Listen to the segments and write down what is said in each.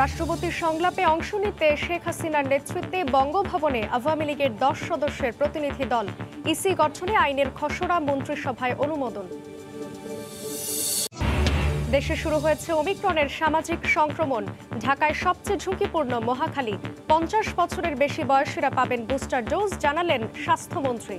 রাষ্ট্রপতির সংলাপে অংশ নিতে শেখ হাসিনার নেতৃত্বে বঙ্গভবনে আওয়ামী লীগের 10 সদস্যের প্রতিনিধি দল। ইসি গঠনে আইনের খসড়া মন্ত্রিসভায় অনুমোদন। দেশে শুরু হয়েছে ওমিক্রনের সামাজিক সংক্রমণ। ঢাকায় সবচেয়ে ঝুঁকিপূর্ণ মহাখালী। 50 বছরের বেশি বয়সীরা পাবেন বুস্টার ডোজ, জানালেন স্বাস্থ্যমন্ত্রী।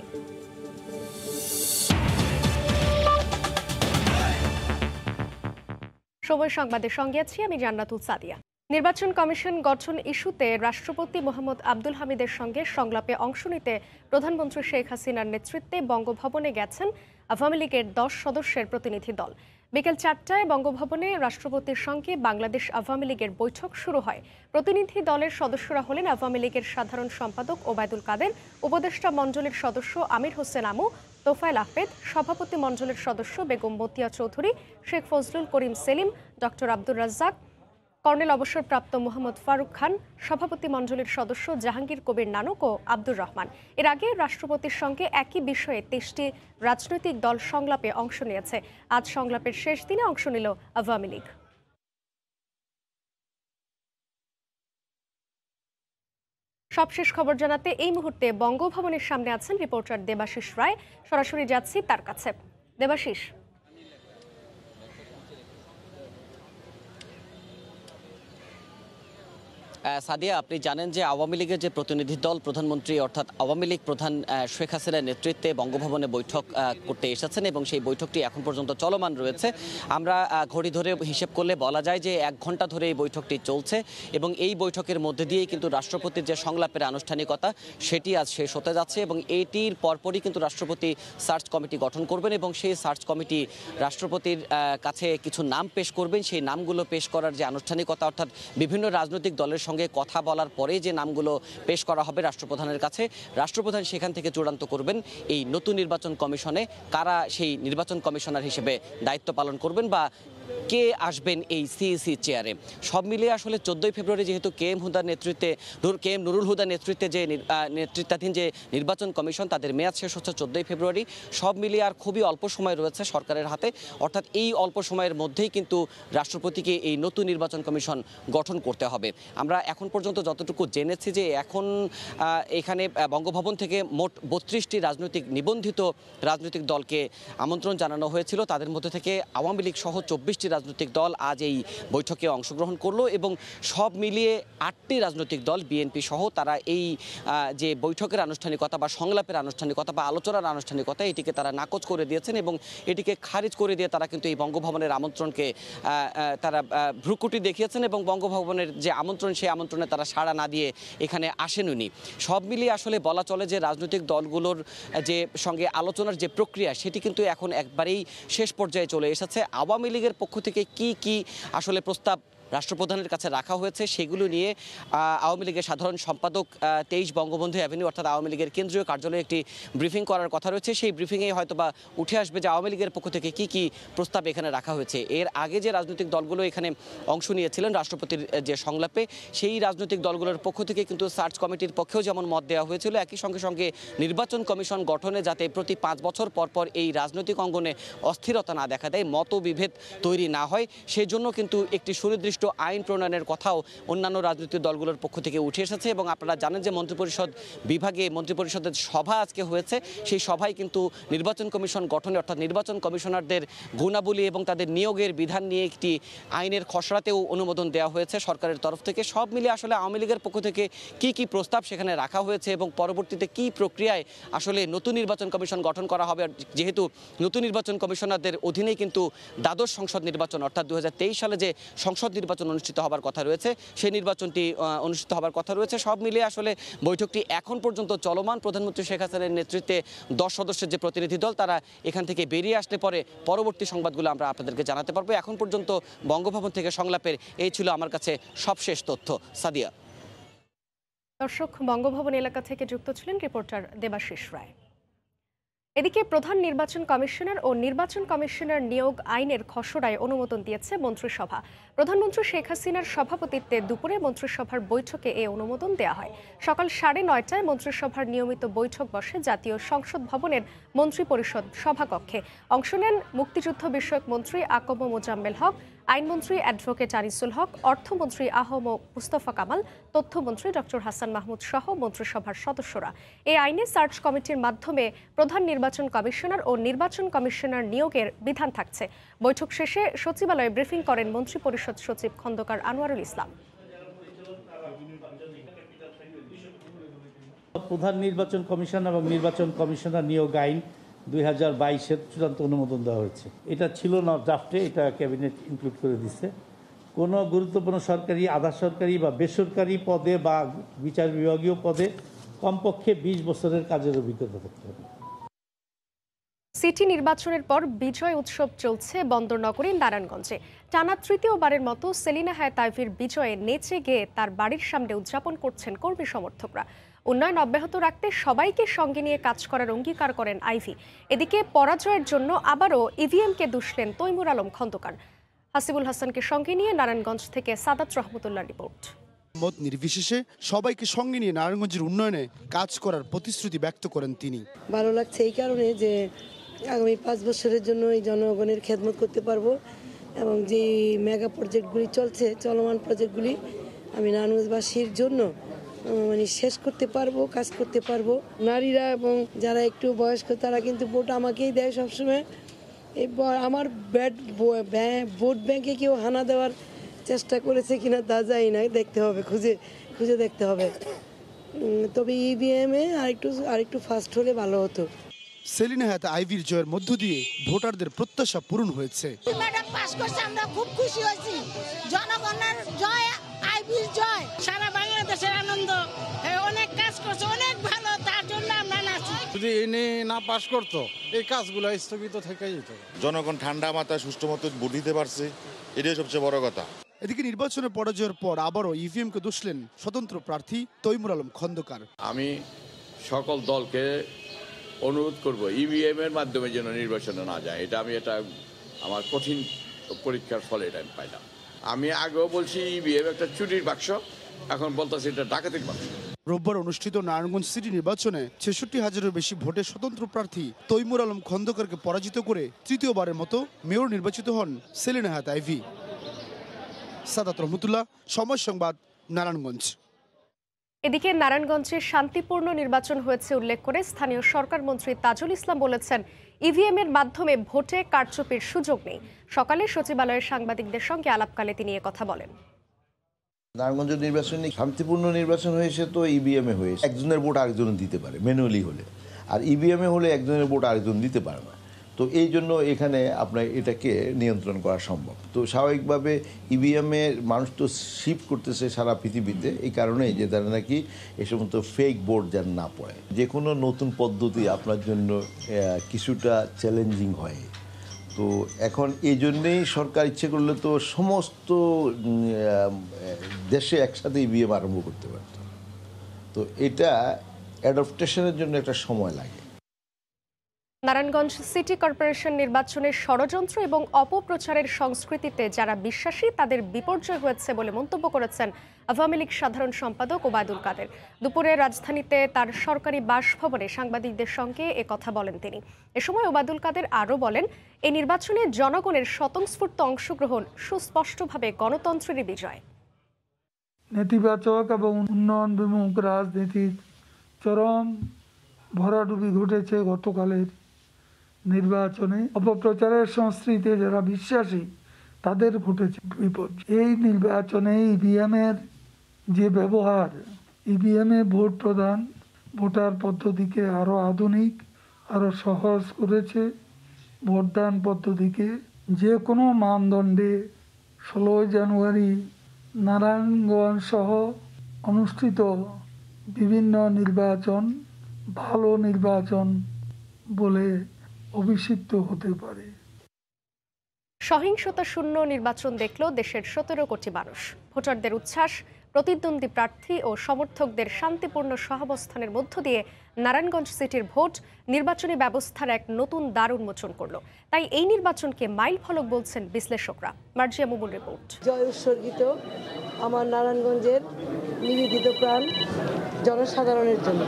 সময় সংবাদের সঙ্গে আছি আমি জান্নাতুল সাদিয়া। নির্বাচন কমিশন গঠন ইস্যুতে রাষ্ট্রপতি মোহাম্মদ আব্দুল হামিদের সঙ্গে সংলাপে অংশ নিতে প্রধানমন্ত্রী শেখ হাসিনার নেতৃত্বে বঙ্গভবনে গেছেন আওয়ামী লীগের 10 সদস্যের প্রতিনিধি দল। বিকেল 4টায় বঙ্গভবনে রাষ্ট্রপতির সঙ্গে বাংলাদেশ আওয়ামী লীগের বৈঠক শুরু হয়। প্রতিনিধি দলের সদস্যরা হলেন আওয়ামী লীগের সাধারণ সম্পাদক ওবায়দুল কাদের, উপদেষ্টা মণ্ডলীর সদস্য আমির হোসেন আমু, তোফায়েল আহমেদ, সভাপতি মণ্ডলীর সদস্য বেগম মতিয়া চৌধুরী, শেখ ফজলুল করিম সেলিম, ডক্টর আব্দুর রাজ্জাক, কর্নেল অবসরপ্রাপ্ত মোহাম্মদ ফারুক খান, সভাপতি মণ্ডলীর সদস্য জাহাঙ্গীর কবির নানক ও আব্দুর রহমান। এর আগে রাষ্ট্রপতির সঙ্গে একই বিষয়ে 23টি রাজনৈতিক দল সংলাপে অংশ নিয়েছে। আজ সংলাপের শেষ দিনে অংশ নিল আওয়ামী লীগ। সবশেষ খবর জানাতে এই মুহূর্তে বঙ্গভবনের সামনে আছেন রিপোর্টার দেবাশিস রায়। সরাসরি যাচ্ছি তার কাছে। দেবাশিস, সাদিয়া, আপনি জানেন যে আওয়ামী লীগের যে প্রতিনিধি দল প্রধানমন্ত্রী অর্থাৎ আওয়ামী লীগ প্রধান শেখ হাসিনার নেতৃত্বে বঙ্গভবনে বৈঠক করতে এসেছেন এবং সেই বৈঠকটি এখন পর্যন্ত চলমান রয়েছে। আমরা ঘড়ি ধরে হিসেব করলে বলা যায় যে 1 ঘন্টা ধরে এই বৈঠকটি চলছে এবং এই বৈঠকের মধ্যে দিয়েই কিন্তু রাষ্ট্রপতির যে সংলাপের আনুষ্ঠানিকতা সেটি আজ শেষ হতে যাচ্ছে এবং এটির পরপরই কিন্তু রাষ্ট্রপতি সার্চ কমিটি গঠন করবেন এবং সেই সার্চ কমিটি রাষ্ট্রপতির কাছে কিছু নাম পেশ করবেন। সেই নামগুলো পেশ করার যে আনুষ্ঠানিকতা অর্থাৎ বিভিন্ন রাজনৈতিক দলের সঙ্গে কথা বলার পরে যে নামগুলো পেশ করা হবে রাষ্ট্রপ্রধানের কাছে, রাষ্ট্রপ্রধান সেখান থেকে চূড়ান্ত করবেন এই নতুন নির্বাচন কমিশনে কারা সেই নির্বাচন কমিশনার হিসেবে দায়িত্ব পালন করবেন বা কে আসবেন এই সিইসি চেয়ারে। সব মিলিয়ে আসলে 14ই ফেব্রুয়ারি যেহেতু কে এম নুরুল হুদার নেতৃত্বে যে নেতৃত্বাধীন যে নির্বাচন কমিশন তাদের মেয়াদ শেষ হচ্ছে 14ই ফেব্রুয়ারি। সব মিলিয়ে আর খুবই অল্প সময় রয়েছে সরকারের হাতে, অর্থাৎ এই অল্প সময়ের মধ্যেই কিন্তু রাষ্ট্রপতিকে এই নতুন নির্বাচন কমিশন গঠন করতে হবে। আমরা এখন পর্যন্ত যতটুকু জেনেছি যে এখন এখানে বঙ্গভবন থেকে মোট 32টি নিবন্ধিত রাজনৈতিক দলকে আমন্ত্রণ জানানো হয়েছিল। তাদের মধ্যে থেকে আওয়ামী লীগ সহ 24টি রাজনৈতিক দল আজ এই বৈঠকে অংশগ্রহণ করলো এবং সব মিলিয়ে 8টি রাজনৈতিক দল বিএনপি সহ তারা এই যে বৈঠকের আনুষ্ঠানিকতা বা সংলাপের আনুষ্ঠানিকতা বা আলোচনার আনুষ্ঠানিকতা এটিকে তারা নাকচ করে দিয়েছেন এবং এটিকে খারিজ করে দিয়ে তারা কিন্তু এই বঙ্গভবনের আমন্ত্রণকে তারা ভ্রুকুটি দেখিয়েছেন এবং বঙ্গভবনের যে আমন্ত্রণ সেই আমন্ত্রণে তারা সাড়া না দিয়ে এখানে আসেননি। সব মিলিয়ে আসলে বলা চলে যে রাজনৈতিক দলগুলোর যে সঙ্গে আলোচনার যে প্রক্রিয়া সেটি কিন্তু এখন একবারেই শেষ পর্যায়ে চলে এসেছে। আওয়ামী লীগের পক্ষ থেকে কি আসলে প্রস্তাব রাষ্ট্রপ্রধানের কাছে রাখা হয়েছে সেগুলো নিয়ে আওয়ামী লীগের সাধারণ সম্পাদক 23 বঙ্গবন্ধু অ্যাভিনিউ অর্থাৎ আওয়ামী লীগের কেন্দ্রীয় কার্যালয়ে একটি ব্রিফিং করার কথা রয়েছে। সেই ব্রিফিংয়ে হয়তোবা উঠে আসবে যে আওয়ামী লীগের পক্ষ থেকে কি প্রস্তাব এখানে রাখা হয়েছে। এর আগে যে রাজনৈতিক দলগুলো এখানে অংশ নিয়েছিলেন রাষ্ট্রপতির যে সংলাপে সেই রাজনৈতিক দলগুলোর পক্ষ থেকে কিন্তু সার্চ কমিটির পক্ষেও যেমন মত দেওয়া হয়েছিল, একই সঙ্গে নির্বাচন কমিশন গঠনে যাতে প্রতি 5 বছর পর এই রাজনৈতিক অঙ্গনে অস্থিরতা না দেখা দেয়, মতবিভেদ তৈরি না হয়, সেজন্য কিন্তু একটি সুনির্দিষ্ট আইন প্রণয়নের কথাও অন্যান্য রাজনৈতিক দলগুলোর পক্ষ থেকে উঠে এসেছে। এবং আপনারা জানেন যে মন্ত্রিপরিষদের সভা আজকে হয়েছে। সেই সভায় কিন্তু নির্বাচন কমিশন গঠনে অর্থাৎ নির্বাচন কমিশনারদের গুণাবলী এবং তাদের নিয়োগের বিধান নিয়ে একটি আইনের খসড়াতেও অনুমোদন দেওয়া হয়েছে সরকারের তরফ থেকে। সব মিলিয়ে আসলে আওয়ামী লীগের পক্ষ থেকে কি প্রস্তাব সেখানে রাখা হয়েছে এবং পরবর্তীতে কি প্রক্রিয়ায় আসলে নতুন নির্বাচন কমিশন গঠন করা হবে, যেহেতু নতুন নির্বাচন কমিশনারদের অধীনেই কিন্তু দ্বাদশ সংসদ নির্বাচন অর্থাৎ 2023 সালে যে সংসদ নির্বাচন অনুষ্ঠিত হবার কথা রয়েছে সেই নির্বাচনটি অনুষ্ঠিত হবার কথা রয়েছে। সব মিলিয়ে আসলে বৈঠকটি এখন পর্যন্ত চলমান। প্রধানমন্ত্রী শেখ হাসিনার নেতৃত্বে 10 সদস্যের যে প্রতিনিধি দল তারা এখান থেকে বেরিয়ে আসলে পরে পরবর্তী সংবাদগুলো আমরা আপনাদেরকে জানাতে পারবো। এখন পর্যন্ত বঙ্গভবন থেকে সংলাপের এই ছিল আমার কাছে সবশেষ তথ্য। সাদিয়া। দর্শক, বঙ্গভবন এলাকা থেকে যুক্ত ছিলেন রিপোর্টার দেবাশিস রায়। এদিকে প্রধান নির্বাচন কমিশনার ও নির্বাচন কমিশনার নিয়োগ আইনের খসড়ায় অনুমোদন দিয়েছে মন্ত্রিসভা। প্রধানমন্ত্রী শেখ হাসিনার সভাপতিত্বে দুপুরে মন্ত্রিসভার বৈঠকে এ অনুমোদন দেওয়া হয়। সকাল 9:30টায় মন্ত্রিসভার নিয়মিত বৈঠক বসে জাতীয় সংসদ ভবনের মন্ত্রিপরিষদ সভাকক্ষে। অংশ নেন মুক্তিযুদ্ধ বিষয়ক মন্ত্রী আকম মোজাম্মেল হক, আইনমন্ত্রী অ্যাডভোকেট আনিসুল হক, অর্থমন্ত্রী আহম মুস্তফা কামাল, তথ্যমন্ত্রী ডক্টর হাসান মাহমুদ সহ মন্ত্রিসভার সদস্যরা। এই আইনে সার্চ কমিটির মাধ্যমে প্রধান নির্বাচন কমিশনার ও নির্বাচন কমিশনার নিয়োগের বিধান থাকছে। বৈঠক শেষে সচিবালয়ে ব্রিফিং করেন মন্ত্রিপরিষদ সচিব খন্দকার আনোয়ারুল ইসলাম। প্রধান নির্বাচন কমিশন এবং নির্বাচন কমিশনার নিয়োগ আইন 2022-এর চূড়ান্ত অনুমোদন দেওয়া হয়েছে। এটা ছিল না ড্রাফটে, এটা ক্যাবিনেট ইনক্লুড করে দিচ্ছে। কোনো গুরুত্বপূর্ণ সরকারি, আধা সরকারি বা বেসরকারি পদে বা বিচার বিভাগীয় পদে কমপক্ষে 20 বছরের কাজের অভিজ্ঞতা থাকতে হবে। সিটি নির্বাচনের পর বিজয় উৎসব চলছে বন্দরনগরী নারায়ণগঞ্জে। টানা তৃতীয়বারের মতো সেলিনা হায়াত আইভীর বিজয়ে নেচে গেয়ে তার বাড়ির সামনে উদযাপন করছেন কর্মী সমর্থকরা। উন্নয়ন অব্যাহত রাখতে সবাইকে সঙ্গে নিয়ে কাজ করার অঙ্গীকার করেন আইভী। এদিকে পরাজয়ের জন্য আবারও ইভিএমকে দুষলেন তৈমুর আলম খন্দকার। হাসিবুল হাসানকে সঙ্গে নিয়ে নারায়ণগঞ্জ থেকে সাদাত রহমতুল্লাহ রিপোর্ট। মত নির্বিশেষে সবাইকে সঙ্গে নিয়ে নারায়ণগঞ্জের উন্নয়নে কাজ করার প্রতিশ্রুতি ব্যক্ত করেন তিনি। ভালো লাগছে এই কারণে যে আগামী 5 বছরের জন্য এই জনগণের খেদমত করতে পারবো এবং যে মেগা প্রজেক্টগুলি চলছে, চলমান প্রজেক্টগুলি আমি নারায়ণগঞ্জবাসীর জন্য শেষ করতে পারবো, কাজ করতে পারবো। নারীরা এবং যারা একটু বয়স্ক তারা কিন্তু ভোট আমাকেই দেয় সবসময়। আমার ভোট ব্যাংকে কেউ হানা দেওয়ার চেষ্টা করেছে কিনা তা যাই না, দেখতে হবে, খুঁজে দেখতে হবে। তবে ইভিএমে আরেকটু ফাস্ট হলে ভালো হতো। সেলিনা হায়াত আইভীর জয়ের মধ্য দিয়ে ভোটারদের প্রত্যাশা পূরণ হয়েছে। ম্যাডাম পাস করছে, আমরা খুব খুশি হয়েছি। জনগণের জয়, আইভীর জয়, সারা বাংলাদেশের আনন্দ। অনেক কাজ করছে, অনেক ভালো, তার জন্য আমরা নাচি। যদি এনে না পাস করতো এই কাজগুলো স্থগিত থেকে যেত। জনগণ ঠান্ডা মাথায় সুষ্ঠু মতো ভোট দিতে পারছে, এটাই সবচেয়ে বড় কথা। এদিকে নির্বাচনের পরাজয়ের পর আবারও ইভিএমকে দুষলেন স্বতন্ত্র প্রার্থী তৈমুর আলম খন্দকার। আমি সকল দলকে অনুরোধ করব ইভিএম এর মাধ্যমে যেন নির্বাচনে না যায়। এটা আমার কঠিন পরীক্ষার ফলে এটা আমি পাইলাম। আমি আগেও বলছি ইভিএম একটা চুরির বাক্স, এখন বলতেছি এটা ডাকাতির বাক্স। রোববার অনুষ্ঠিত নারায়ণগঞ্জ সিটি নির্বাচনে 66,000-এর বেশি ভোটে স্বতন্ত্র প্রার্থী তৈমুর আলম খন্দকারকে পরাজিত করে তৃতীয়বারের মতো মেয়র নির্বাচিত হন সেলিনা হায়াত আইভী। সাদাত রহমতুল্লাহ, সময় সংবাদ, নারায়ণগঞ্জ। এদিকে নারায়ণগঞ্জে শান্তিপূর্ণ নির্বাচন হয়েছে উল্লেখ করে স্থানীয় সরকার মন্ত্রী তাজুল ইসলাম বলেছেন, ইভিএম এর মাধ্যমে ভোটে কারচুপির সুযোগ নেই। সকালে সচিবালয়ের সাংবাদিকদের সঙ্গে আলাপকালে তিনি কথা বলেন। নারায়ণগঞ্জের নির্বাচনে শান্তিপূর্ণ নির্বাচন হয়েছে, তো ইভিএমে হয়েছে একজনের ভোট আরেকজন দিতে পারে ম্যানুয়ালি হলে, আর ইভিএমে হলে একজনের ভোট আরেকজন দিতে পারে না। তো এই জন্য এখানে আপনার এটাকে নিয়ন্ত্রণ করা সম্ভব। তো স্বাভাবিকভাবে ইভিএমে মানুষ তো শিফট করতেছে সারা পৃথিবীতে, এই কারণেই যে তারা নাকি এই সমস্ত ফেক ভোট যেন না পড়ে। যে কোনো নতুন পদ্ধতি আপনার জন্য কিছুটা চ্যালেঞ্জিং হয়। তো এখন এই জন্যেই সরকার ইচ্ছে করলে তো সমস্ত দেশে একসাথে ইভিএম আরম্ভ করতে পারত। তো এটা অ্যাডপ্টেশনের জন্য একটা সময় লাগে। নারায়ণগঞ্জ সিটি কর্পোরেশন নির্বাচনের ষড়যন্ত্র এবং অপপ্রচারের সংস্কৃতিতে যারা বিশ্বাসী তাদের বিপর্যয় হয়েছে বলে মন্তব্য করেছেন আওয়ামী লীগ সাধারণ সম্পাদক ওবায়দুল কাদের। দুপুরে রাজধানীতে তার সরকারি বাসভবনে সাংবাদিকদের সঙ্গে কথা বলেন তিনি। এ সময় ওবায়দুল কাদের আরও বলেন, এই নির্বাচনে জনগণের স্বতঃস্ফূর্ত অংশগ্রহণ সুস্পষ্টভাবে গণতন্ত্রেরই বিজয়। নেতিবাচক এবং উন্নয়ন বিমুখ রাজনীতির চরম ভরাডুবি ঘটেছে গতকালের নির্বাচনে। অপপ্রচারের সংস্কৃতিতে যারা বিশ্বাসী তাদের ঘটেছে বিপদ। এই নির্বাচনে ইভিএমের যে ব্যবহার, ইভিএমে ভোট প্রদান ভোটার পদ্ধতিকে আরও আধুনিক, আরও সহজ করেছে। ভোটদান পদ্ধতিকে যে কোনো মানদণ্ডে 16 জানুয়ারি নারায়ণগঞ্জ সহ অনুষ্ঠিত বিভিন্ন নির্বাচন ভালো নির্বাচন বলে অভিষিক্ত হতে পারে। সহিংসতা শূন্য নির্বাচন দেখল দেশের 17 কোটি মানুষ। ভোটারদের উচ্ছ্বাস, প্রতিদ্বন্দ্বী প্রার্থী ও সমর্থকদের শান্তিপূর্ণ সহাবস্থানের মধ্য দিয়ে নারায়ণগঞ্জ সিটির ভোট নির্বাচনী ব্যবস্থার এক নতুন দ্বার উন্মোচন করল। তাই এই নির্বাচনকে মাইল ফলক বলছেন বিশ্লেষকরা। মার্জিয়া মুমুন রিপোর্ট। জয় উৎসর্গিত আমার নারায়ণগঞ্জের নিবেদিত প্রাণ জনসাধারণের জন্য।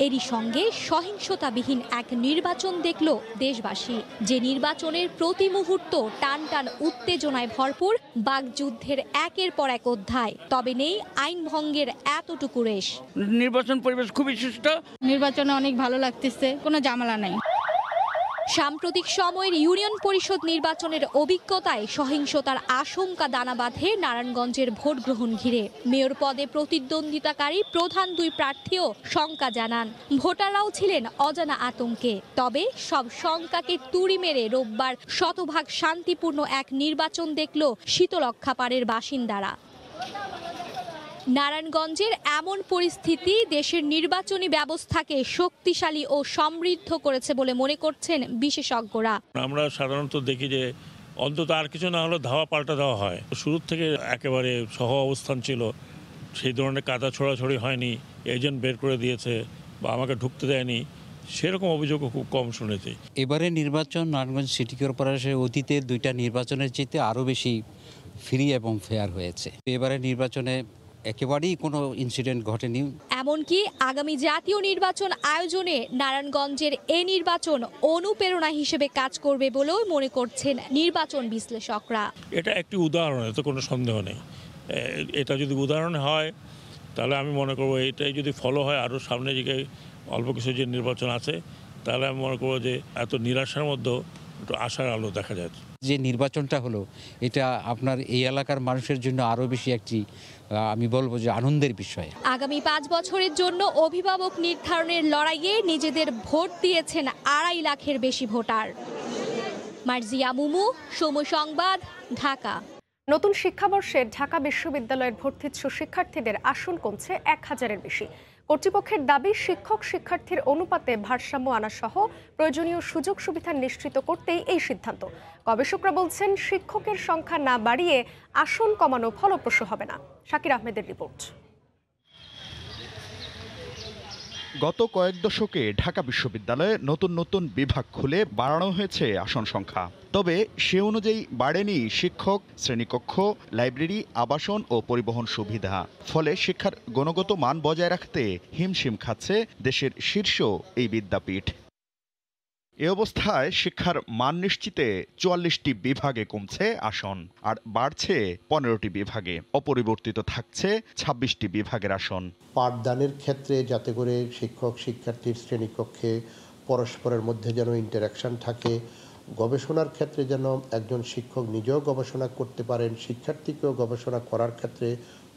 এরই সঙ্গে সহিংসতাবিহীন এক নির্বাচন দেখল দেশবাসী, যে নির্বাচনের প্রতি মুহূর্ত টান টান উত্তেজনায় ভরপুর, বাকযুদ্ধের একের পর এক অধ্যায়। তবে নেই আইন ভঙ্গের এতটুকু রেশ। নির্বাচন পরিবেশ খুবই সুষ্ঠু, নির্বাচনে অনেক ভালো লাগতেছে, কোনো ঝামেলা নাই। সাম্প্রতিক সময়ের ইউনিয়ন পরিষদ নির্বাচনের অভিজ্ঞতায় সহিংসতার আশঙ্কা দানা বাঁধে নারায়ণগঞ্জের ভোট গ্রহণ ঘিরে। মেয়র পদে প্রতিদ্বন্দ্বিতাকারী প্রধান দুই প্রার্থীও শঙ্কা জানান, ভোটাররাও ছিলেন অজানা আতঙ্কে। তবে সব শঙ্কাকে তুড়ি মেরে রোববার শতভাগ শান্তিপূর্ণ এক নির্বাচন দেখল শীতলক্ষ্যাপাড়ের বাসিন্দারা। নারায়ণগঞ্জের এমন পরিস্থিতি দেশের নির্বাচনী ব্যবস্থাকে শক্তিশালী ও সমৃদ্ধ করেছে বলে মনে করছেন বিশেষজ্ঞরা। আমরা সাধারণত দেখি যে অন্তত আর কিছু না হলে ধাওয়া পাল্টা দেওয়া হয়। শুরু থেকে একেবারে সহ অবস্থান ছিল, সেই ধরনের কাদা ছোড়াছড়ি হয়নি, এজেন্ট বের করে দিয়েছে বা আমাকে ঢুকতে দেয়নি, সেরকম অভিযোগও খুব কম শুনেছি। এবারে নির্বাচন নারায়ণগঞ্জ সিটি কর্পোরেশনের অতীতের দুইটা নির্বাচনের চেয়ে আরও বেশি ফ্রি এবং ফেয়ার হয়েছে। এবারে নির্বাচনে একেবারেই কোনো ইনসিডেন্ট ঘটেনি। এমনকি আগামী জাতীয় নির্বাচন আয়োজনে নারায়ণগঞ্জের এ নির্বাচন অনুপ্রেরণা হিসেবে কাজ করবে বলেও মনে করছেন নির্বাচন বিশ্লেষকরা। এটা একটি উদাহরণ, এতে কোনো সন্দেহ নেই। এটা যদি উদাহরণ হয় তাহলে আমি মনে করবো এটাই যদি ফলো হয় আরও সামনে দিকে অল্প কিছু যে নির্বাচন আছে, তাহলে আমি মনে করবো যে এত নিরাশার মধ্যেও একটু আশার আলো দেখা যায়। যে নির্বাচনটা হলো এটা আপনার এই এলাকার মানুষের জন্য আরও বেশি একটি আমি বলবো যে আনন্দের বিষয়। আগামী 5 বছরের জন্য অভিভাবক নির্ধারণের লড়াইয়ে নিজেদের ভোট দিয়েছেন 2.5 লাখের বেশি ভোটার। মার্জিয়া মুমু, সময় সংবাদ, ঢাকা। নতুন শিক্ষাবর্ষে ঢাকা বিশ্ববিদ্যালয়ের ভর্তিচ্ছু শিক্ষার্থীদের আসন কমছে 1000-এর বেশি। কর্তৃপক্ষের দাবি, শিক্ষক শিক্ষার্থীর অনুপাতে ভারসাম্য আনা সহ প্রয়োজনীয় সুযোগ সুবিধা নিশ্চিত করতেই এই সিদ্ধান্ত। গবেষকরা বলছেন, শিক্ষকের সংখ্যা না বাড়িয়ে আসন কমানো ফলপ্রসূ হবে না। শাকির আহমেদের রিপোর্ট। গত কয়েক দশকে ঢাকা বিশ্ববিদ্যালয়ে নতুন নতুন বিভাগ খুলে বাড়ানো হয়েছে আসন সংখ্যা। তবে সে অনুযায়ী বাড়েনি শিক্ষক, শ্রেণীকক্ষ, লাইব্রেরি, আবাসন ও পরিবহন সুবিধা। ফলে শিক্ষার গুণগত মান বজায় রাখতে হিমশিম খাচ্ছে দেশের শীর্ষ এই বিদ্যাপীঠ। এ অবস্থায় শিক্ষার মান নিশ্চিতে 44টি বিভাগে কমছে আসন, আর বাড়ছে 15টি বিভাগে। অপরিবর্তিত থাকছে 26টি বিভাগের আসন। পাঠদানের ক্ষেত্রে যাতে করে শিক্ষক শিক্ষার্থীর শ্রেণীকক্ষে পরস্পরের মধ্যে যেন ইন্টারাকশন থাকে, গবেষণার ক্ষেত্রে যেন একজন শিক্ষক নিজেও গবেষণা করতে পারেন, শিক্ষার্থীকেও গবেষণা করার ক্ষেত্রে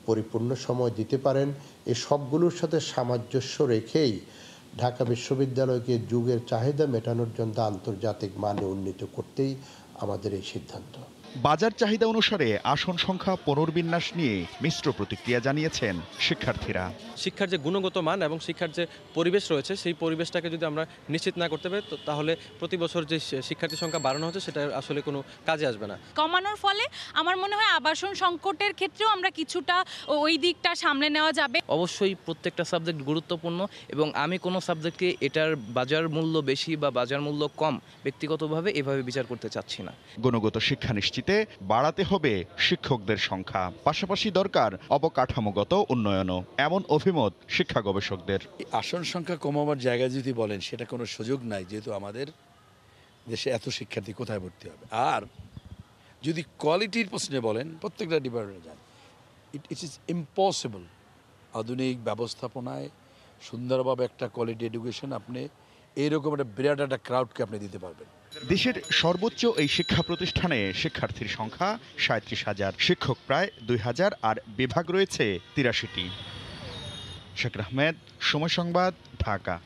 পরিপূর্ণ সময় দিতে পারেন, এই সবগুলোর সাথে সামঞ্জস্য রেখেই ঢাকা বিশ্ববিদ্যালয়কে যুগের চাহিদা মেটানোর জন্য আন্তর্জাতিক মানে উন্নীত করতেই আমাদের এই সিদ্ধান্ত। বাজার চাহিদা অনুসারে আসন সংখ্যা পুনর্বিন্যাস নিয়ে মিশ্র প্রতিক্রিয়া জানিয়েছেন শিক্ষার্থীরা। শিক্ষার যে গুণগত মান এবং শিক্ষার যে পরিবেশ রয়েছে, সেই পরিবেশটাকে যদি আমরা নিশ্চিত না করতে পারি, তাহলে প্রতি বছর যে শিক্ষার্থী সংখ্যা বাড়ানো হচ্ছে সেটা আসলে কোনো কাজে আসবে না। কমানোর ফলে আমার মনে হয় আবাসন সংকটের ক্ষেত্রেও আমরা কিছুটা ওই দিকটা সামলে নেওয়া যাবে। অবশ্যই প্রত্যেকটা সাবজেক্ট গুরুত্বপূর্ণ এবং আমি কোনো সাবজেক্টকে এটার বাজার মূল্য বেশি বা বাজার মূল্য কম ব্যক্তিগতভাবে এভাবে বিচার করতে চাচ্ছি না। গুণগত শিক্ষা নিশ্চিতে বাড়াতে হবে শিক্ষকদের সংখ্যা, পাশাপাশি দরকার অবকাঠামোগত উন্নয়নও, এমন অভিমত শিক্ষা গবেষকদের। আসন সংখ্যা কমাবার জায়গা যদি বলেন, সেটা কোনো সুযোগ নাই, যেহেতু আমাদের দেশে এত শিক্ষার্থী কোথায় ভর্তি হবে। আর যদি কোয়ালিটির প্রশ্নে বলেন, প্রত্যেকটা ডিপার্টমেন্টে যান, ইট ইজ ইম্পসিবল আধুনিক ব্যবস্থাপনায় সুন্দরভাবে একটা কোয়ালিটি এডুকেশন আপনি এইরকম একটা বিরাট একটা ক্রাউডকে আপনি দিতে পারবেন। দেশের সর্বোচ্চ এই শিক্ষা প্রতিষ্ঠানে শিক্ষার্থীর সংখ্যা 37,000, শিক্ষক প্রায় 2,000 আর বিভাগ রয়েছে 83টি। শাকির আহমেদ, সময় সংবাদ, ঢাকা।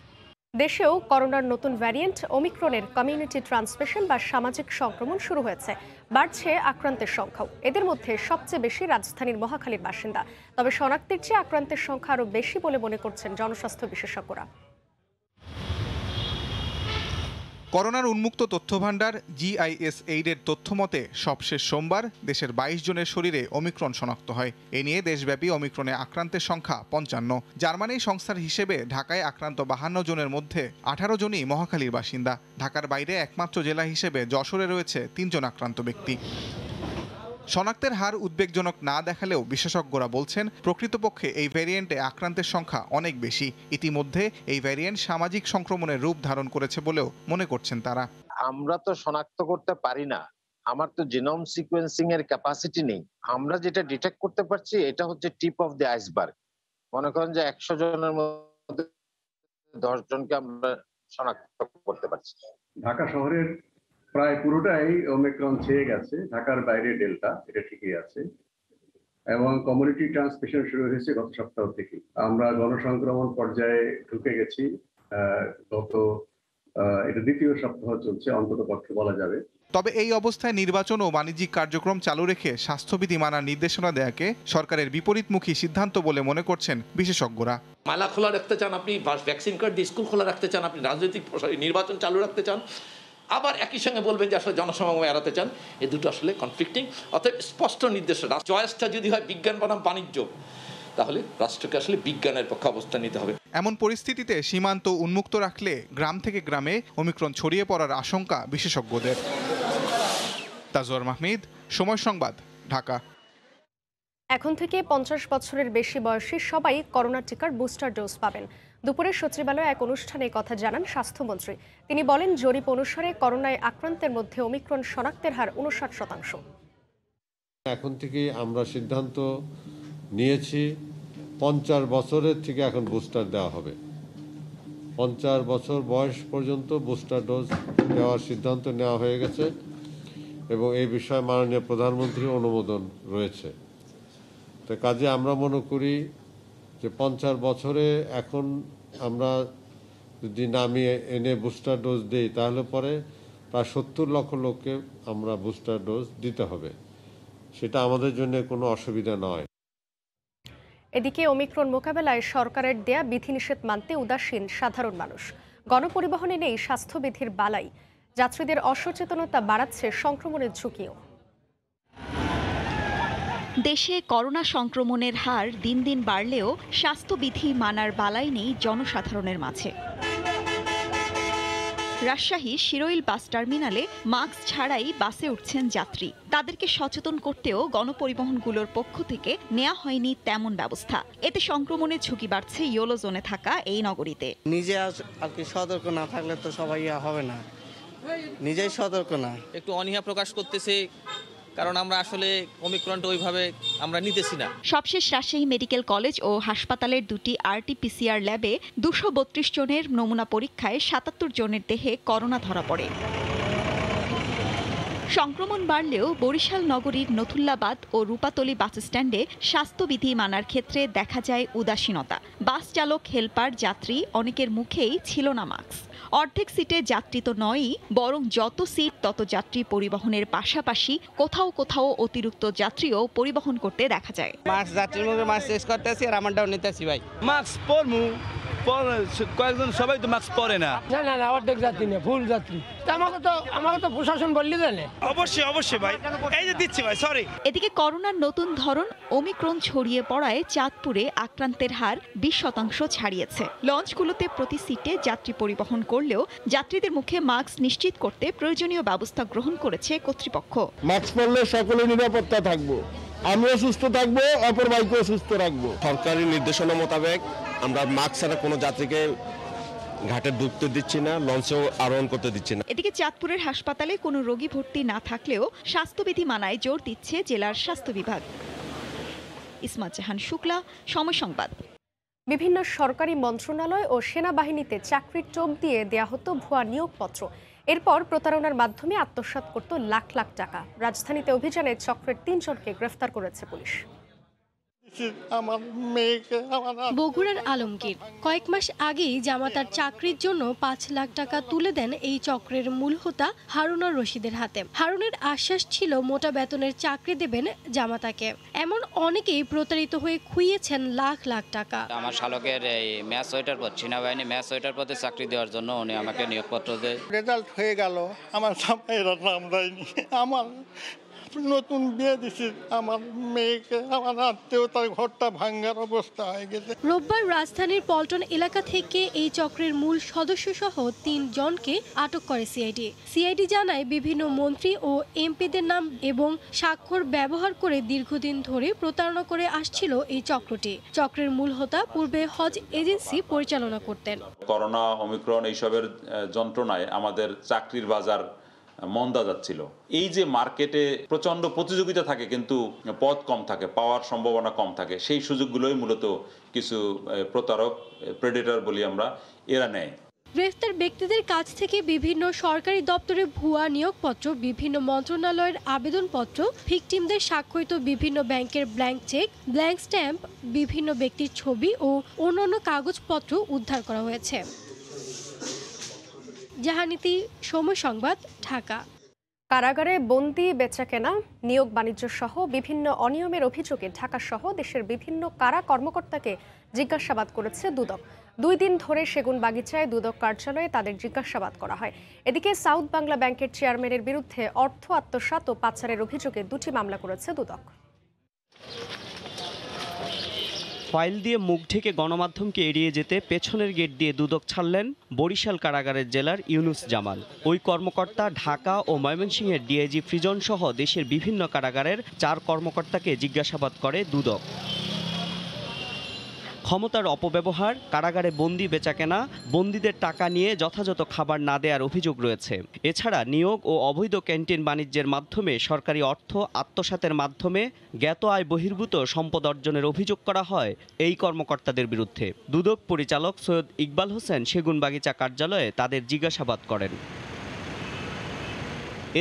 দেশেও করোনার নতুন ভ্যারিয়েন্ট ওমিক্রনের কমিউনিটি ট্রান্সমিশন বা সামাজিক সংক্রমণ শুরু হয়েছে। বাড়ছে আক্রান্তের সংখ্যাও। এদের মধ্যে সবচেয়ে বেশি রাজধানীর মহাখালীর বাসিন্দা। তবে শনাক্তের চেয়ে আক্রান্তের সংখ্যা আরও বেশি বলে মনে করছেন জনস্বাস্থ্য বিশেষজ্ঞরা। করোনার উন্মুক্ত তথ্যভাণ্ডার GIS-8-এর তথ্য মতে সবশেষ সোমবার দেশের 22 জনের শরীরে ওমিক্রন শনাক্ত হয়। এ নিয়ে দেশব্যাপী ওমিক্রনে আক্রান্তের সংখ্যা 55। জার্মানি সংস্থার হিসেবে ঢাকায় আক্রান্ত 52 জনের মধ্যে 18 জনই মহাখালীর বাসিন্দা। ঢাকার বাইরে একমাত্র জেলা হিসেবে যশোরে রয়েছে 3 জন আক্রান্ত ব্যক্তি। শনাক্তের হার উদ্বেগজনক না দেখালেও বিশেষজ্ঞরা বলছেন প্রকৃতপক্ষে এই ভ্যারিয়েন্টে আক্রান্তের সংখ্যা অনেক বেশি। ইতিমধ্যে এই ভ্যারিয়েন্ট সামাজিক সংক্রমণের রূপ ধারণ করেছে বলেও মনে করছেন তারা। আমরা তো শনাক্ত করতে পারি না, আমার তো জিনোম সিকোয়েন্সিং এর ক্যাপাসিটি নেই। আমরা যেটা ডিটেক্ট করতে পারছি এটা হচ্ছে টিপ অফ দ্য আইসবার্গ। মনে করেন যে 100 জনের মধ্যে 10 জনকে আমরা শনাক্ত করতে পারছি। ঢাকা শহরের প্রায় পুরোটাই ওমিক্রন ছেয়ে গেছে, ঢাকার বাইরে ডেল্টা, এটা ঠিকই আছে। এবং কমিউনিটি ট্রান্সমিশন শুরু হয়েছে গত সপ্তাহ থেকে। আমরা গণসংক্রমণ পর্যায়ে ঢুকে গেছি এটা দ্বিতীয় সপ্তাহ চলছে অন্তত পক্ষে বলা যাবে। তবে এই অবস্থায় নির্বাচন ও বাণিজ্যিক কার্যক্রম চালু রেখে স্বাস্থ্যবিধি মানার নির্দেশনা দেয়াকে সরকারের বিপরীতমুখী সিদ্ধান্ত বলে মনে করছেন বিশেষজ্ঞরা। মেলা খোলা রাখতে চান আপনি, ভ্যাকসিন কার্ড দিয়ে স্কুল খোলা রাখতে চান আপনি, রাজনৈতিক নির্বাচন চালু রাখতে চান, আবার একই সঙ্গে বলবেন যে আসলে জনসমাগম এড়াতে চান। এই দুটো আসলে কনফ্লিক্টিং। অতএব স্পষ্ট নির্দেশনা, চয়েসটা যদি হয় বিজ্ঞান বনাম বাণিজ্য, তাহলে রাষ্ট্রকে আসলে বিজ্ঞানের পক্ষে অবস্থান নিতে হবে। এমন পরিস্থিতিতে সীমান্ত উন্মুক্ত রাখলে গ্রাম থেকে গ্রামে ওমিক্রন ছড়িয়ে পড়ার আশঙ্কা বিশেষজ্ঞদের। তাজওয়ার মাহমুদ, সময় সংবাদ, ঢাকা। এখন থেকে 50 বছরের বেশি বয়সী সবাই করোনা টিকার বুস্টার ডোজ পাবেন। দুপুরে সচিবালয়ে এক অনুষ্ঠানে কথা জানান স্বাস্থ্যমন্ত্রী। তিনি বলেন, জরিপ অনুসারে করোনায় আক্রান্তের মধ্যে ওমিক্রন শনাক্তের হার 59%। এখন থেকে আমরা সিদ্ধান্ত নিয়েছি 50 বছরের থেকে এখন বুস্টার দেওয়া হবে। 50 বছর বয়স পর্যন্ত বুস্টার ডোজ দেওয়ার সিদ্ধান্ত নেওয়া হয়ে গেছে এবং এই বিষয়ে মাননীয় প্রধানমন্ত্রীর অনুমোদন রয়েছে। তো কাজে আমরা মনে করি যে 50 বছরে এখন আমরা যদি নামিয়ে এনে বুস্টার ডোজ দিই তাহলে পরে প্রায় 70 লক্ষ লোককে আমরা বুস্টার ডোজ দিতে হবে। সেটা আমাদের জন্য কোনো অসুবিধা নয়। এদিকে ওমিক্রন মোকাবেলায় সরকারের দেয়া বিধিনিষেধ মানতে উদাসীন সাধারণ মানুষ। গণপরিবহনে নেই স্বাস্থ্যবিধির বালাই। যাত্রীদের অসচেতনতা বাড়াচ্ছে সংক্রমণের ঝুঁকিও। দেশে করোনা সংক্রমণের হার দিন দিন বাড়লেও স্বাস্থ্যবিধি মানার বালাই নেই জনসাধারণের মাঝে। রাজশাহী শিরোইল বাস টার্মিনালে মাস্ক ছাড়াই বাসে উঠছেন যাত্রী। তাদেরকে সচেতন করতেও গণপরিবহনগুলোর পক্ষ থেকে নেওয়া হয়নি তেমন ব্যবস্থা। এতে সংক্রমণের ঝুঁকি বাড়ছে ইয়েলো জোনে থাকা এই নগরীতে। নিজে আর কি সতর্ক না থাকলে তো সবাই হবে না, নিজেই সতর্ক না। একটু অনীহা প্রকাশ করতেছে, কারণ আমরা আসলে ওমিক্রনটা ওইভাবে আমরা নিতেছি না। সবশেষ রাজশাহী মেডিকেল কলেজ ও হাসপাতালের দুটি RT-PCR ল্যাবে 232 জনের নমুনা পরীক্ষায় 77 জনের দেহে করোনা ধরা পড়ে। সংক্রমণ বাড়লেও বরিশাল নগরীর নথুল্লাবাদ ও রূপাতলী বাস স্ট্যান্ডে স্বাস্থ্যবিধি মানার ক্ষেত্রে দেখা যায় উদাসীনতা। বাস চালক, হেলপার, যাত্রী অনেকের মুখেই ছিল না মাস্ক। অর্ধেক সিটে যাত্রী তো নয়ই, বরং যত সিট তত যাত্রী পরিবহনের পাশাপাশি কোথাও কোথাও অতিরিক্ত যাত্রীও পরিবহন করতে দেখা যায়। মাস্ক যাত্রীর মুখে মাস্ক শেষ করতেছি আর আমারটাও নিতেছি ভাই। মাস্ক পরমু, কয়েকজন সবাই তো মাস্ক পরে না। না অর্ধেক যাত্রী না, ফুল যাত্রী। আমাকে তো প্রশাসন বললি জানে। অবশ্যই ভাই, এই যে দিচ্ছি ভাই, সরি। এদিকে করোনার নতুন ধরন ওমিক্রন ছড়িয়ে পড়ায় চাঁদপুরে আক্রান্তের হার 20% ছাড়িয়েছে। লঞ্চগুলোতে প্রতি সিটে যাত্রী পরিবহন করলেও যাত্রীদের মুখে মাস্ক নিশ্চিত করতে প্রয়োজনীয় ব্যবস্থা গ্রহণ করেছে কর্তৃপক্ষ। মাস্ক পরলে সকলে নিরাপত্তা থাকবো, আমিও সুস্থ থাকবো, অপর বাইকেও সুস্থ রাখবো। সরকারি নির্দেশনা মোতাবেক আমরা মাস্ক ছাড়া কোনো যাত্রীকে ঘাটে ঢুকতে দিচ্ছি না, লঞ্চেও আরোহণ করতে দিচ্ছি না। এদিকে চাঁদপুরের হাসপাতালে কোনো রোগী ভর্তি না থাকলেও স্বাস্থ্যবিধি মানায় জোর দিচ্ছে জেলার স্বাস্থ্য বিভাগ। ইসমাত জাহান শুক্লা, সময় সংবাদ। বিভিন্ন সরকারি মন্ত্রণালয় ও সেনাবাহিনীতে চাকরির টোপ দিয়ে দেয়া হতো ভুয়া নিয়োগপত্র। এরপর প্রতারণার মাধ্যমে আত্মসাৎ করত লাখ লাখ টাকা। রাজধানীতে অভিযানে চক্রের 3 জনকে গ্রেফতার করেছে পুলিশ। বগুড়ার আলমগীর কয়েক মাস আগেই জামাতার চাকরির জন্য 5 লাখ টাকা তুলে দেন এই চক্রের মূল হোতা হারুনুর রশিদের হাতে। হারুনের আশ্বাস ছিল মোটা বেতনের চাকরি দেবেন জামাতাকে। এমন অনেকেই প্রতারিত হয়ে খুইয়েছেন লাখ লাখ টাকা। আমার শালকের এই ম্যাচ ওয়েটার পদ, সেনাবাহিনী ম্যাচ ওয়েটার পদে চাকরি দেওয়ার জন্য উনি আমাকে নিয়োগপত্র দেয়। রেজাল্ট হয়ে গেল, আমার নাম দেয়নি, আমার নতুন বিয়ে দিছি আমার মেয়েকে, আমার আত্মীয়, তার ঘরটা ভাঙ্গার অবস্থা হয়ে গেছে। রোববার রাজধানীর পল্টন এলাকা থেকে এই চক্রের মূল সদস্য সহ 3 জনকে আটক করে সিআইডি জানায় বিভিন্ন মন্ত্রী ও এমপিদের নাম এবং স্বাক্ষর ব্যবহার করে দীর্ঘদিন ধরে প্রতারণা করে আসছিল এই চক্রটি। চক্রের মূল হোতা পূর্বে হজ এজেন্সি পরিচালনা করতেন। করোনা, ওমিক্রন এইসবের যন্ত্রণায় আমাদের চাকরির বাজার মন্দা যাচ্ছিল। এই যে মার্কেটে প্রচন্ড প্রতিযোগিতা থাকে কিন্তু পদ কম থাকে, পাওয়ার সম্ভাবনা কম থাকে, সেই সুযোগগুলোই মূলত কিছু প্রতারক, প্রেডেটর বলি আমরা, এরা নেয়। গ্রেফতার ব্যক্তিদের কাছ থেকে বিভিন্ন সরকারি দপ্তরে ভুয়া নিয়োগপত্র, বিভিন্ন মন্ত্রণালয়ের আবেদনপত্র, ভিকটিমদের স্বাক্ষরিত বিভিন্ন ব্যাংকের ব্ল্যাঙ্ক চেক, ব্ল্যাঙ্ক স্ট্যাম্প, বিভিন্ন ব্যক্তির ছবি ও অন্যান্য কাগজপত্র উদ্ধার করা হয়েছে। জাহানীতি, সময় সংবাদ, ঢাকা। কারাগারে বন্দি, বেচাকেনা, নিয়োগ বাণিজ্য সহ বিভিন্ন অনিয়মের অভিযোগে ঢাকা সহ দেশের বিভিন্ন কারা কর্মকর্তাকে জিজ্ঞাসাবাদ করেছে দুদক। 2 দিন ধরে সেগুনবাগিচায় দুদক কার্যালয়ে তাদের জিজ্ঞাসাবাদ করা হয়। এদিকে সাউথ বাংলা ব্যাংকের চেয়ারম্যানের বিরুদ্ধে অর্থ আত্মসাৎ ও পাচারের অভিযোগে 2টি মামলা করেছে দুদক। ফাইল দিয়ে মুখ ঢেকে গণমাধ্যমকে এড়িয়ে যেতে পেছনের গেট দিয়ে দুদক ছাড়লেন বরিশাল কারাগারের জেলার ইউনুস জামাল। ওই কর্মকর্তা ঢাকা ও ময়মনসিংহের ডিআইজি ফ্রিজন সহ দেশের বিভিন্ন কারাগারের 4 কর্মকর্তাকে জিজ্ঞাসাবাদ করে দুদক। ক্ষমতার অপব্যবহার, কারাগারে বন্দি বেচাকেনা, বন্দীদের টাকা নিয়ে যথাযথ খাবার না দেওয়ার অভিযোগ রয়েছে। এছাড়া নিয়োগ ও অবৈধ ক্যান্টিন বাণিজ্যের মাধ্যমে সরকারি অর্থ আত্মসাতের মাধ্যমে জ্ঞাত আয় বহির্ভূত সম্পদ অর্জনের অভিযোগ করা হয় এই কর্মকর্তাদের বিরুদ্ধে। দুদক পরিচালক সৈয়দ ইকবাল হোসেন সেগুনবাগিচা কার্যালয়ে তাদের জিজ্ঞাসাবাদ করেন।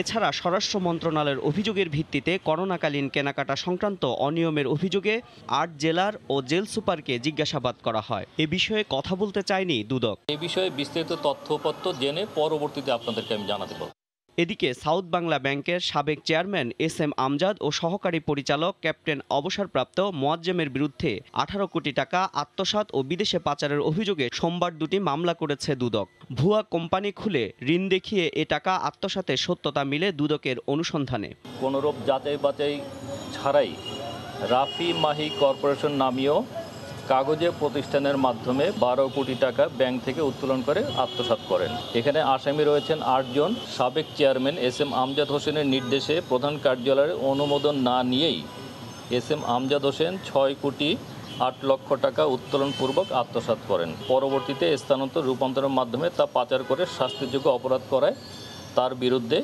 এছাড়া স্বরাষ্ট্র মন্ত্রণালয়ের অভিযোগের ভিত্তিতে করোনাকালীন কেনাকাটা সংক্রান্ত অনিয়মের অভিযোগে 8 জেলার ও জেল সুপারকে জিজ্ঞাসাবাদ করা হয়। এ বিষয়ে কথা বলতে চায়নি দুদক। এই বিষয়ে বিস্তারিত তথ্যপত্র জেনে পরবর্তীতে আপনাদেরকে আমি জানাতে পারব। এদিকে সাউথ বাংলা ব্যাংকের সাবেক চেয়ারম্যান এস.এম. আমজাদ ও সহকারী পরিচালক ক্যাপ্টেন অবসরপ্রাপ্ত মোয়াজ্জেমের বিরুদ্ধে 18 কোটি টাকা আত্মসাৎ ও বিদেশে পাচারের অভিযোগে সোমবার 2টি মামলা করেছে দুদক। ভুয়া কোম্পানি খুলে ঋণ দেখিয়ে এ টাকা আত্মসাতের সত্যতা মিলে দুদকের অনুসন্ধানে। কোনোরূপ যাচাই বাছাই ছাড়াই রাফি মাহি কর্পোরেশন নামীয় কাগজে প্রতিষ্ঠানের মাধ্যমে 12 কোটি টাকা ব্যাংক থেকে উত্তোলন করে আত্মসাৎ করেন। এখানে আসামি রয়েছেন 8 জন। সাবেক চেয়ারম্যান এস.এম. আমজাদ হোসেনের নির্দেশে প্রধান কার্যালয়ের অনুমোদন না নিয়েই এস.এম. আমজাদ হোসেন 6 কোটি 8 লক্ষ টাকা উত্তোলনপূর্বক আত্মসাৎ করেন। পরবর্তীতে স্থানান্তর রূপান্তরের মাধ্যমে তা পাচার করে শাস্তিযোগ্য অপরাধ করায় তার বিরুদ্ধে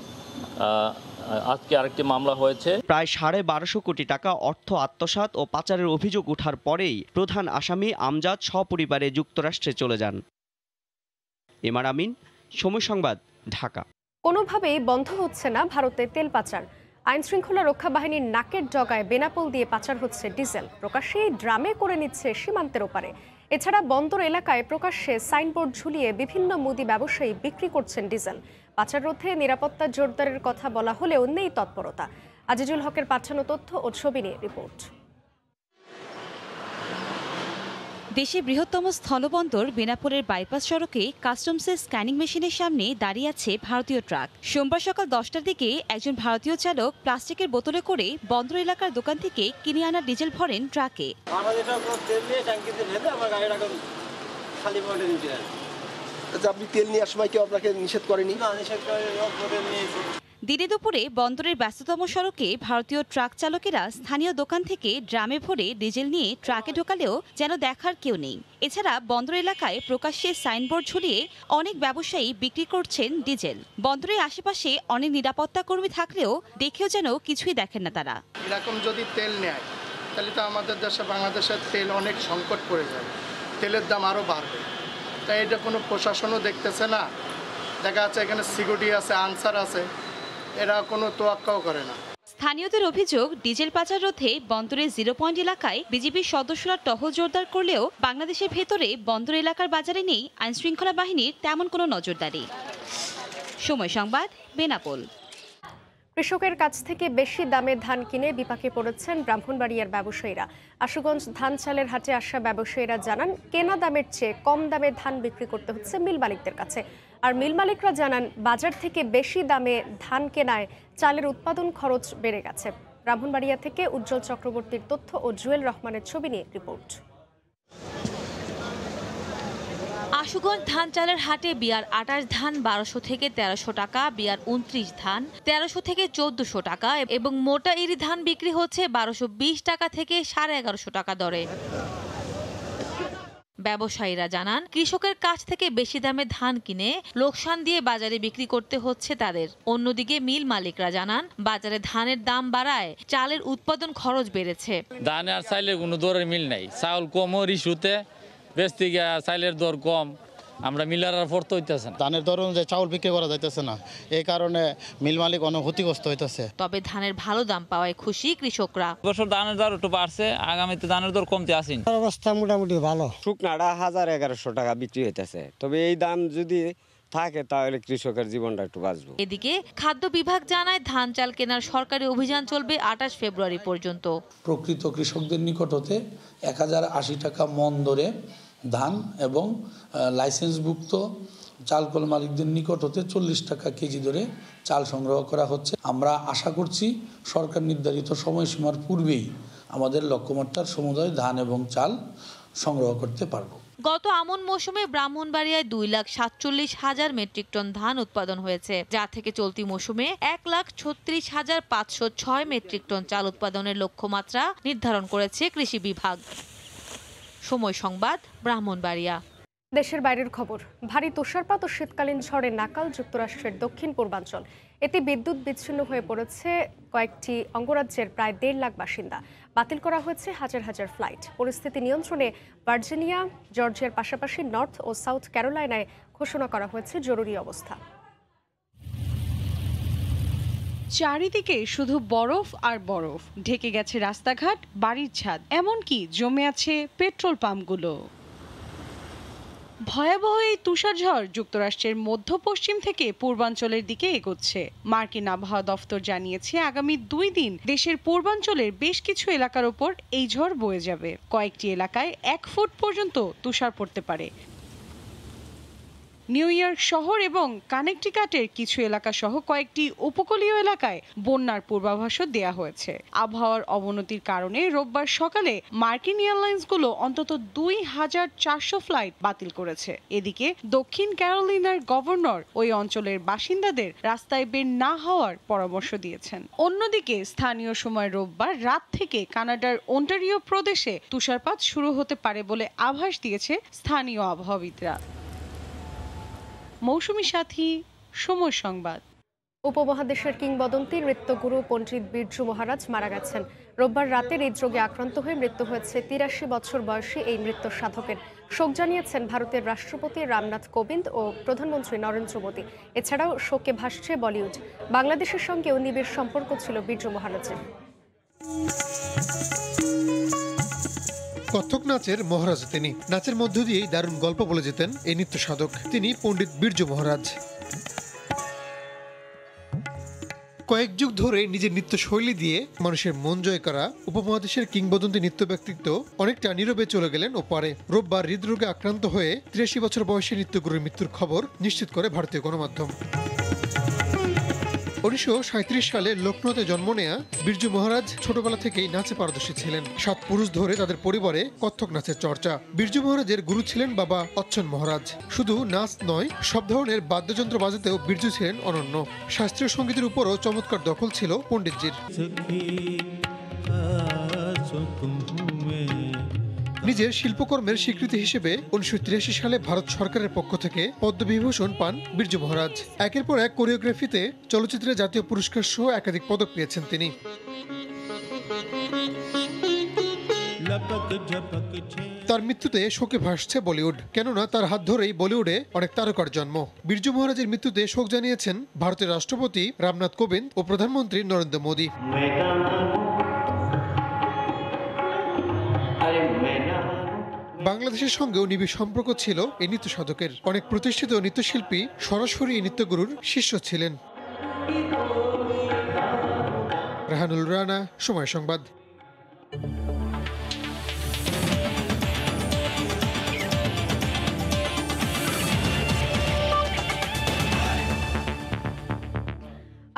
আজকে আরেকটি মামলা হয়েছে। প্রায় 12.5 কোটি টাকা অর্থ আত্মসাৎ ও পাচারের অভিযোগ ওঠার পরেই প্রধান আসামি আমজাদ সপরিবারে যুক্তরাষ্ট্রে চলে যান। এমআর আমিন, সময় সংবাদ, ঢাকা। কোনোভাবেই বন্ধ হচ্ছে না ভারতে তেল পাচার। আইনশৃঙ্খলা রক্ষা বাহিনীর নাকের ডগায় বেনাপোল দিয়ে পাচার হচ্ছে ডিজেল। প্রকাশ্যেই ড্রামে করে নিচ্ছে সীমান্তের ওপারে। এছাড়া বন্দর এলাকায় প্রকাশ্যে সাইনবোর্ড ঝুলিয়ে বিভিন্ন মুদি ব্যবসায়ী বিক্রি করছেন ডিজেল। পাচার রোধে নিরাপত্তা জোরদারের কথা বলা হলেও নেই তৎপরতা। আজিজুল হকের পাঠানো তথ্য ও ছবি নিয়ে রিপোর্ট। দেশের বৃহত্তম স্থলবন্দর বেনাপোলের বাইপাস সড়কে কাস্টমসের স্ক্যানিং মেশিনের সামনে দাঁড়িয়ে আছে ভারতীয় ট্রাক। সোমবার সকাল 10টার দিকে একজন ভারতীয় চালক প্লাস্টিকের বোতলে করে বন্দর এলাকার দোকান থেকে কিনে আনা ডিজেল ভরেন ট্রাকে। আপনি তেল নেওয়ার সময় কেউ আপনাকে নিষেধ করেনি? দিনে দুপুরে বন্দরের ব্যস্ততম সড়কে ভারতীয় ট্রাক চালকেরা স্থানীয় দোকান থেকে ড্রামে ভরে ডিজেল নিয়ে ট্রাকে ঢোকালেও যেন দেখার কেউ নেই। এছাড়া বন্দর এলাকায় প্রকাশ্যে সাইনবোর্ড ঝুলিয়ে অনেক ব্যবসায়ী বিক্রি করছেন ডিজেল। বন্দরের আশেপাশে অনেক নিরাপত্তা কর্মী থাকলেও দেখেও যেন কিছুই দেখেন না তারা। এরকম যদি তেল নেয় তাহলে তো আমাদের দেশে, বাংলাদেশের তেল অনেক সংকট পড়ে যাবে, তেলের দাম আরও বাড়বে। তাই এটা কোনো প্রশাসনও দেখতেছে না। দেখা যাচ্ছে এখানে সিকিউরিটি আছে, আনসার আছে, এরা কোনো তোয়াক্কাও করে না। স্থানীয়দের অভিযোগ, ডিজেল পাচার রোধে বন্দরের 0 পয়েন্ট এলাকায় বিজিবির সদস্যরা টহল জোরদার করলেও বাংলাদেশের ভেতরে বন্দর এলাকার বাজারে নেই আইনশৃঙ্খলা বাহিনীর তেমন কোনো নজরদারি। সময় সংবাদ, বেনাপোল। কৃষকের কাছ থেকে বেশি দামে ধান কিনে বিপাকে পড়েছেন ব্রাহ্মণবাড়িয়ার ব্যবসায়ীরা। আশুগঞ্জ ধান চালের হাটে আসা ব্যবসায়ীরা জানান, কেনা দামের চেয়ে কম দামে ধান বিক্রি করতে হচ্ছে মিল মালিকদের কাছে। আর মিল মালিকরা জানান, বাজার থেকে বেশি দামে ধান কেনায় চালের উৎপাদন খরচ বেড়ে গেছে। ব্রাহ্মণবাড়িয়া থেকে উজ্জ্বল চক্রবর্তীর তথ্য ও জুয়েল রহমানের ছবি নিয়ে রিপোর্ট। আশুগঞ্জ ধান চালের হাটে বিয়ার 28 ধান 1200 থেকে 1300 টাকা, বিয়ার 29 ধান 1300 থেকে 1400 টাকা এবং মোটা ইরি ধান বিক্রি হচ্ছে 1220 টাকা থেকে 1150 টাকা দরে। ব্যবসায়ীরা জানান, কৃষকের কাছ থেকে বেশি দামে ধান কিনে লোকসান দিয়ে বাজারে বিক্রি করতে হচ্ছে তাদের। অন্যদিকে মিল মালিকরা জানান, বাজারে ধানের দাম বাড়ায় চালের উৎপাদন খরচ বেড়েছে। ধান আর চাইলের কোনো দরের মিল নাই, চাউল কম ইস্যুতে বেচতে গিয়ে চাইলের দর কম, আমরা মিলার আর পড়তে হইতেছে না। ধানের দর অনুযায়ী চাউল বিক্রি করা যাইতেছে না, এই কারণে মিল মালিক অনেক ক্ষতিগ্রস্ত হইতেছে। তবে ধানের ভালো দাম পাওয়ায় খুশি কৃষকরা। বছর ধানের দর একটু বাড়ছে, আগামীতে ধানের দর কমতে আসেন। অবস্থা মোটামুটি ভালো, শুকনাটা 1000-1100 টাকা বিক্রি হইতেছে। তবে এই দাম যদি থাকে তাহলে কৃষকের জীবনটা একটু বাঁচবে। এদিকে খাদ্য বিভাগ জানায়, ধান চাল কেনার সরকারি অভিযান চলবে 28 ফেব্রুয়ারি পর্যন্ত। প্রকৃত কৃষকদের নিকট হতে 1080 টাকা মন দরে ধান এবং লাইসেন্সভুক্ত চালকল মালিকদের নিকট হতে 40 টাকা কেজি দরে চাল সংগ্রহ করা হচ্ছে। আমরা আশা করছি সরকার নির্ধারিত সময়সীমার পূর্বেই আমাদের লক্ষ্যমাত্রার সমুদয় ধান এবং চাল সংগ্রহ করতে পারব। গত আমন মৌসুমে ব্রাহ্মণবাড়িয়ায় 2,47,000 মেট্রিক টন ধান উৎপাদন হয়েছে, যা থেকে চলতি মৌসুমে 1,36,506 মেট্রিক টন চাল উৎপাদনের লক্ষ্যমাত্রা নির্ধারণ করেছে কৃষি বিভাগ। সময় সংবাদ, ব্রাহ্মণবাড়িয়া। দেশের বাইরের খবর। ভারী তুষারপাত ও শীতকালীন ঝড়ে নাকাল যুক্তরাষ্ট্রের দক্ষিণ পূর্বাঞ্চল। এতে বিদ্যুৎ বিচ্ছিন্ন হয়ে পড়েছে কয়েকটি অঙ্গরাজ্যের প্রায় 1.5 লাখ বাসিন্দা। বাতিল করা হয়েছে হাজার হাজার ফ্লাইট। পরিস্থিতি নিয়ন্ত্রণে ভার্জিনিয়া, জর্জিয়ার পাশাপাশি নর্থ ও সাউথ ক্যারোলাইনায় ঘোষণা করা হয়েছে জরুরি অবস্থা। চারিদিকে শুধু বরফ আর বরফ, ঢেকে গেছে রাস্তাঘাট, বাড়ির ছাদ, এমনকি জমে আছে পেট্রোল পাম্পগুলো। ভয়াবহ এই তুষারঝড় যুক্তরাষ্ট্রের মধ্য পশ্চিম থেকে পূর্বাঞ্চলের দিকে এগোচ্ছে। মার্কিন আবহাওয়া দফতর জানিয়েছে, আগামী 2 দিন দেশের পূর্বাঞ্চলের বেশ কিছু এলাকার উপর এই ঝড় বয়ে যাবে। কয়েকটি এলাকায় 1 ফুট পর্যন্ত তুষার পড়তে পারে। নিউ ইয়র্ক শহর এবং কানেকটিকাটের কিছু এলাকা সহ কয়েকটি উপকূলীয় এলাকায় বন্যার পূর্বাভাসও দেয়া হয়েছে। আবহাওয়ার অবনতির কারণে রোববার সকালে মার্কিন এয়ারলাইন্সগুলো অন্তত 2,400 ফ্লাইট বাতিল করেছে। এদিকে দক্ষিণ ক্যারোলিনার গভর্নর ওই অঞ্চলের বাসিন্দাদের রাস্তায় বের না হওয়ার পরামর্শ দিয়েছেন। অন্যদিকে স্থানীয় সময় রোববার রাত থেকে কানাডার ওন্টারিও প্রদেশে তুষারপাত শুরু হতে পারে বলে আভাস দিয়েছে স্থানীয় আবহাওয়াবিদরা। মৌসুমী সাথী, সময় সংবাদ। উপমহাদেশের কিংবদন্তি নৃত্যগুরু পণ্ডিত বিরজু মহারাজ মারা গেছেন। রোববার রাতে হৃদরোগে আক্রান্ত হয়ে মৃত্যু হয়েছে 83 বছর বয়সী এই নৃত্য সাধকের। শোক জানিয়েছেন ভারতের রাষ্ট্রপতি রামনাথ কোবিন্দ ও প্রধানমন্ত্রী নরেন্দ্র মোদী। এছাড়াও শোকে ভাসছে বলিউড। বাংলাদেশের সঙ্গেও নিবিড় সম্পর্ক ছিল বিরজু মহারাজের। কত্থক নাচের মহারাজ তিনি। নাচের মধ্য দিয়েই দারুণ গল্প বলে যেতেন এই নৃত্য সাধক। তিনি পণ্ডিত বিরজু মহারাজ। কয়েক যুগ ধরে নিজের নৃত্য শৈলী দিয়ে মানুষের মন জয় করা উপমহাদেশের কিংবদন্তি নৃত্য ব্যক্তিত্ব অনেকটা নীরবে চলে গেলেন ওপারে। রোববার হৃদরোগে আক্রান্ত হয়ে 83 বছর বয়সী নৃত্যগুরুর মৃত্যুর খবর নিশ্চিত করে ভারতীয় গণমাধ্যম। 1937 সালে লখনৌতে জন্ম নেয়া বিরজু মহারাজ ছোটবেলা থেকেই নাচে পারদর্শী ছিলেন। 7 পুরুষ ধরে তাদের পরিবারে কত্থক নাচের চর্চা। বিরজু মহারাজের গুরু ছিলেন বাবা অচ্ছন মহারাজ। শুধু নাচ নয়, সব ধরনের বাদ্যযন্ত্র বাজাতেও বিরজু ছিলেন অনন্য। শাস্ত্রীয় সঙ্গীতের উপরও চমৎকার দখল ছিল পণ্ডিতজির। নিজের শিল্পকর্মের স্বীকৃতি হিসেবে 1983 সালে ভারত সরকারের পক্ষ থেকে পদ্মবিভূষণ পান বিরজু মহারাজ। একের পর এক কোরিওগ্রাফিতে চলচ্চিত্রে জাতীয় পুরস্কার সহ একাধিক পদক পেয়েছেন তিনি। তার মৃত্যুতে শোকে ভাসছে বলিউড, কেননা তার হাত ধরেই বলিউডে অনেক তারকার জন্ম। বিরজু মহারাজের মৃত্যুতে শোক জানিয়েছেন ভারতের রাষ্ট্রপতি রামনাথ কোবিন্দ ও প্রধানমন্ত্রী নরেন্দ্র মোদী। বাংলাদেশের সঙ্গেও নিবিড় সম্পর্ক ছিল এই নৃত্য সাধকের। অনেক প্রতিষ্ঠিত নৃত্যশিল্পী সরাসরি এই নৃত্যগুরুর শিষ্য ছিলেন। রাহানুল রানা, সময় সংবাদ।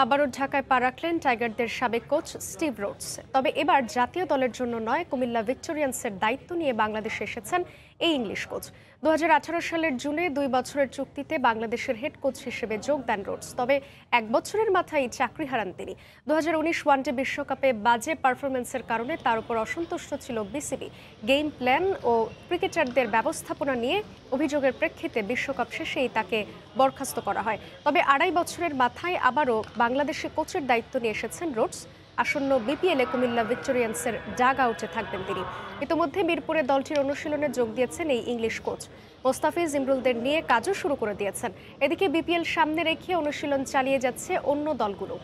আবারও ঢাকায় পা রাখলেন টাইগারদের সাবেক কোচ স্টিভ রোডস। তবে এবার জাতীয় দলের জন্য নয়, কুমিল্লা ভিক্টোরিয়ান্সের দায়িত্ব নিয়ে বাংলাদেশে এসেছেন এই ইংলিশ কোচ। 2018 সালের জুনে 2 বছরের চুক্তিতে বাংলাদেশের হেড কোচ হিসেবে যোগ দেন রোডস। তবে 1 বছরের মাথায় চাকরি হারান তিনি। 2019 ওয়ানডে বিশ্বকাপে বাজে পারফরমেন্সের কারণে তার উপর অসন্তুষ্ট ছিল বিসিবি। গেম প্ল্যান ও ক্রিকেটারদের ব্যবস্থাপনা নিয়ে অভিযোগের প্রেক্ষিতে বিশ্বকাপ শেষেই তাকে বরখাস্ত করা হয়। তবে 2.5 বছরের মাথায় আবারও বাংলাদেশে কোচের দায়িত্ব নিয়ে এসেছেন রোডস। আসন্ন বিপিএলে কুমিল্লা ভিক্টোরিয়ান্সের ডাগ আউটে থাকবেন তিনি। ইতিমধ্যে মিরপুরে দলটির অনুশীলনে যোগ দিয়েছেন এই ইংলিশ কোচ। মোস্তাফিজ ইমরুলদের নিয়ে কাজও শুরু করে দিয়েছেন। এদিকে বিপিএল সামনে রেখে অনুশীলন চালিয়ে যাচ্ছে অন্য দলগুলো।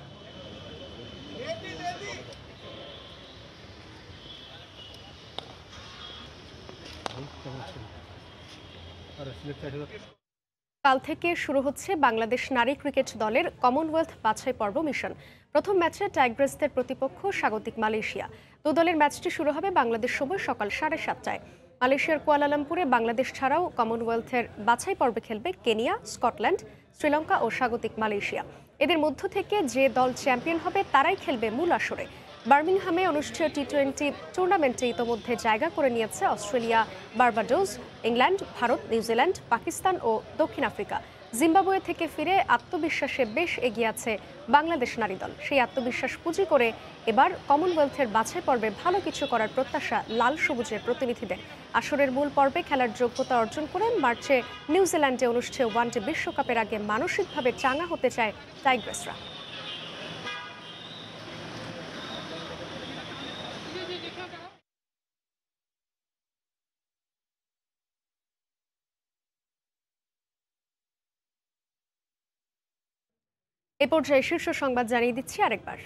কাল থেকে শুরু হচ্ছে বাংলাদেশ নারী ক্রিকেট দলের কমনওয়েলথ বাছাই পর্ব মিশন। প্রথম ম্যাচে টাইগ্রেসদের প্রতিপক্ষ স্বাগতিক মালয়েশিয়া। দু দলের ম্যাচটি শুরু হবে বাংলাদেশ সময় সকাল 7:30টায়। মালয়েশিয়ার কুয়ালালামপুরে বাংলাদেশ ছাড়াও কমনওয়েলথের বাছাই পর্বে খেলবে কেনিয়া, স্কটল্যান্ড, শ্রীলঙ্কা ও স্বাগতিক মালয়েশিয়া। এদের মধ্য থেকে যে দল চ্যাম্পিয়ন হবে তারাই খেলবে মূল আসরে। বার্মিংহামে অনুষ্ঠিত টি20 টুর্নামেন্টে ইতোমধ্যে জায়গা করে নিয়েছে Australia, Barbados, England, Bharat, New Zealand, Pakistan ও দক্ষিণ আফ্রিকা। জিম্বাবুয়ে থেকে ফিরে আত্মবিশ্বাসে বেশ এগিয়ে আছে বাংলাদেশ নারী দল। সেই আত্মবিশ্বাস পুঁজি করে এবার কমনওয়েলথের বাছাই পর্বে ভালো কিছু করার প্রত্যাশা লাল সবুজের প্রতিনিধিদের। আসরের মূল পর্বে খেলার যোগ্যতা অর্জন করে মার্চে নিউজিল্যান্ডে অনুষ্ঠেয় ওয়ানডে বিশ্বকাপের আগে মানসিকভাবে চাঙা হতে চায় টাইগ্রেসরা। এ পর্যায়ে শীর্ষ সংবাদ জানিয়ে দিচ্ছি আরেকবার।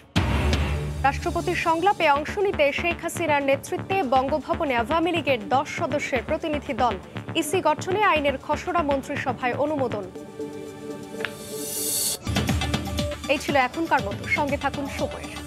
রাষ্ট্রপতির সংলাপে অংশ নিতে শেখ হাসিনার নেতৃত্বে বঙ্গভবনে আওয়ামী লীগের 10 সদস্যের প্রতিনিধি দল। ইসি গঠনে আইনের খসড়া মন্ত্রিসভায় অনুমোদন। এই ছিল এখনকার মতো। সঙ্গে থাকুন সময়ের।